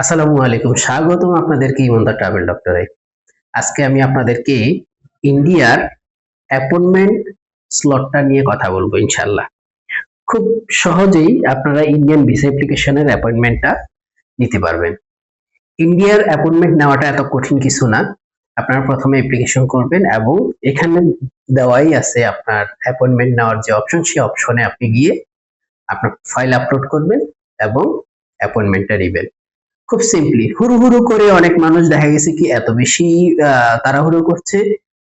আসসালামু আলাইকুম, স্বাগতম আপনাদেরকে ইমনদা ট্রাভেল ডক্টরে। আজকে আমি আপনাদেরকে ইন্ডিয়ার অ্যাপয়েন্টমেন্ট স্লটটা নিয়ে কথা বলবো ইনশাল্লাহ। খুব সহজেই আপনারা ইন্ডিয়ান ভিসা অ্যাপ্লিকেশনের অ্যাপয়েন্টমেন্টটা নিতে পারবেন। ইন্ডিয়ার অ্যাপয়েন্টমেন্ট নেওয়াটা এত কঠিন কিছু না। আপনারা প্রথমে অ্যাপ্লিকেশন করবেন এবং এখানে দেওয়াই আছে আপনার অ্যাপয়েন্টমেন্ট নেওয়ার যে অপশন, সেই অপশনে আপনি গিয়ে আপনার ফাইল আপলোড করবেন এবং অ্যাপয়েন্টমেন্টটা নেবেন। খুব সিম্পলি হুড়ুহুড়ু করে অনেক মানুষ দেখা গেছে কি এত বেশি তাড়াহুড়ো করছে,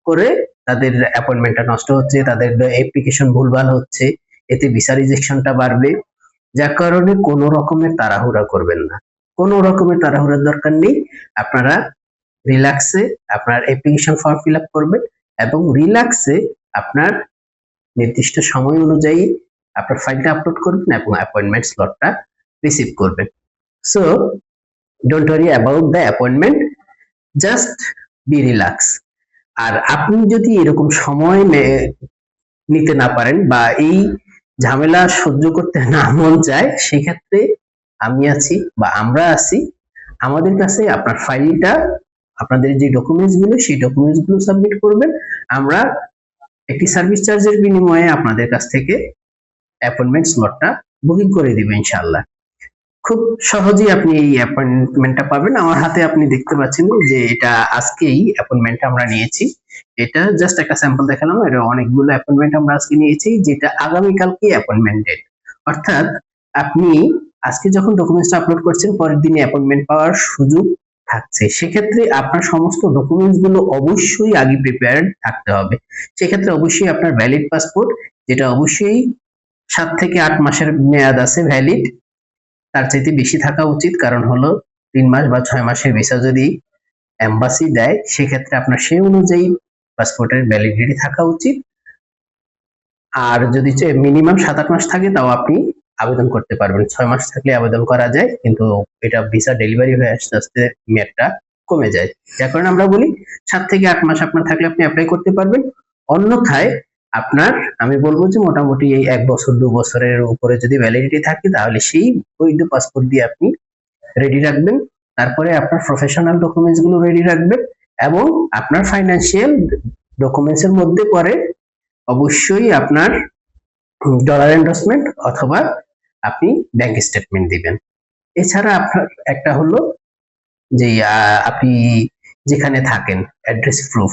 করে তাদের অ্যাপয়েন্টমেন্টটা নষ্ট হচ্ছে, তাদের অ্যাপ্লিকেশন ভুলভাল হচ্ছে, এতে ভিসা রিজেকশনটা বাড়বে। যার কারণে কোনো রকমের তাড়াহুড়া করবেন না, কোনো রকমের তাড়াহুড়ার দরকার নেই। আপনারা রিল্যাক্সে আপনার অ্যাপ্লিকেশন ফর্ম ফিল আপ করবেন এবং রিল্যাক্সে আপনার নির্দিষ্ট সময় অনুযায়ী আপনার ফাইলটা আপলোড করবেন এবং অ্যাপয়েন্টমেন্ট স্লটটা রিসিভ করবেন। So don't worry about the appointment, just be relax. আর আপনি যদি এরকম সময় নিতে না পারেন বা এই ঝামেলা সহ্য করতে না মন চায়, সেক্ষেত্রে আমি আছি বা আমরা আছি। আমাদের কাছে আপনার ফাইলটা, আপনাদের যে ডকুমেন্টস গুলো, সেই ডকুমেন্টস গুলো সাবমিট করবেন। আমরা একটি সার্ভিস চার্জের বিনিময়ে আপনাদের কাছ থেকে অ্যাপয়েন্টমেন্ট স্লটটা বুকিং করে দিব ইনশাআল্লাহ। খুব সহজেই আপনি এই অ্যাপয়েন্টমেন্টটা পাবেন। আমার হাতে আপনি দেখতে পাচ্ছেন যে এটা আজকেই অ্যাপয়েন্টমেন্টটা আমরা নিয়েছি। এটা জাস্ট একটা স্যাম্পল দেখালাম, এটা অনেকগুলো অ্যাপয়েন্টমেন্ট আমরা আজকে নিয়েছি, যেটা আগামীকালকে অ্যাপয়েন্টমেন্ট ডেট। অর্থাৎ আপনি আজকে যখন ডকুমেন্টসটা আপলোড করছেন, পরের দিনে অ্যাপয়েন্টমেন্ট পাওয়ার সুযোগ থাকছে। সেক্ষেত্রে আপনার সমস্ত ডকুমেন্টস গুলো অবশ্যই আগে প্রিপেয়ার্ড থাকতে হবে। সেক্ষেত্রে অবশ্যই আপনার ভ্যালিড পাসপোর্ট, যেটা অবশ্যই 7 থেকে 8 মাসের মেয়াদ আছে ভ্যালিড, তার চাইতে বেশি থাকা উচিত। কারণ হলো 3 মাস বা 6 মাসের ভিসা যদি এম্বাসি দেয়, সেক্ষেত্রে আপনার সেই অনুযায়ী পাসপোর্টের ভ্যালিডিটি থাকা উচিত। আর যদি মিনিমাম 7-8 মাস থাকে, তাও আপনি আবেদন করতে পারবেন। 6 মাস থাকলে আবেদন করা যায়, কিন্তু এটা ভিসা ডেলিভারি হয়ে আস্তে আস্তে মেয়াদটা কমে যায়। যার কারণে আমরা বলি 7 থেকে 8 মাস আপনার থাকলে আপনি অ্যাপ্লাই করতে পারবেন। অন্যথায় আপনার, আমি বলবো যে মোটামুটি এই 1 বছর 2 বছরের উপরে যদি ভ্যালিডিটি থাকে, তাহলে সেই বৈধ পাসপোর্ট দিয়ে আপনি রেডি রাখবেন। তারপরে আপনার প্রফেশনাল ডকুমেন্টস গুলো রেডি রাখবেন এবং আপনার ফাইন্যান্সিয়াল ডকুমেন্টস এর মধ্যে পরে অবশ্যই আপনার ডলার এন্ডোর্সমেন্ট অথবা আপনি ব্যাংক স্টেটমেন্ট দিবেন। এছাড়া আপনার একটা হলো যে আপনি যেখানে থাকেন অ্যাড্রেস প্রুফ,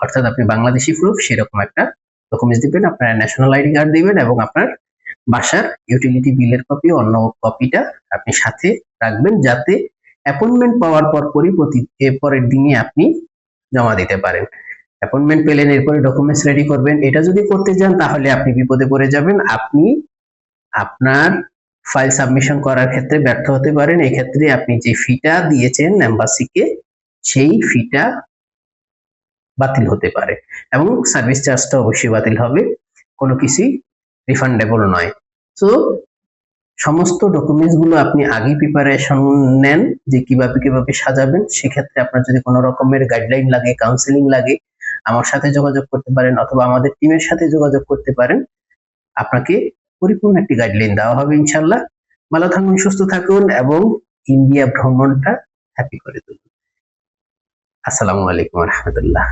অর্থাৎ আপনি বাংলাদেশি প্রুফ, সেরকম একটা ডকুমেন্টস দিবেন। আপনার ন্যাশনাল আইডি কার্ড দিবেন এবং আপনার বাসার ইউটিলিটি বিলের কপি, অন্য কপিটা আপনি সাথে রাখবেন, যাতে অ্যাপয়েন্টমেন্ট পাওয়ার পরপরই পরের দিনই আপনি জমা দিতে পারেন। অ্যাপয়েন্টমেন্ট পেলেন, এরপরে ডকুমেন্টস রেডি করবেন। এটা যদি করতে যান তাহলে আপনি বিপদে পড়ে যাবেন। আপনি আপনার ফাইল সাবমিশন করার ক্ষেত্রে ব্যর্থ হতে পারেন। এক্ষেত্রে আপনি যে ফিটা দিয়েছেন এম্বাসিকে, সেই ফিটা বাতিল হতে পারে এবং সার্ভিস চার্জটা অবশ্যই বাতিল হবে, কোনো কিছুই রিফান্ডেবল নয়। তো সমস্ত ডকুমেন্টস গুলো আপনি আগে প্রিপারেশন নেন যে কিভাবে কিভাবে সাজাবেন। সেক্ষেত্রে আপনার যদি কোনো রকমের গাইডলাইন লাগে, কাউন্সিলিং লাগে, আমার সাথে যোগাযোগ করতে পারেন অথবা আমাদের টিমের সাথে যোগাযোগ করতে পারেন। আপনাকে পরিপূর্ণ একটি গাইডলাইন দেওয়া হবে ইনশাল্লাহ। ভালো থাকুন, সুস্থ থাকুন এবং ইন্ডিয়া ভ্রমণটা হ্যাপি করে তুলুন। আসসালামু আলাইকুম রহমতুল্লাহ।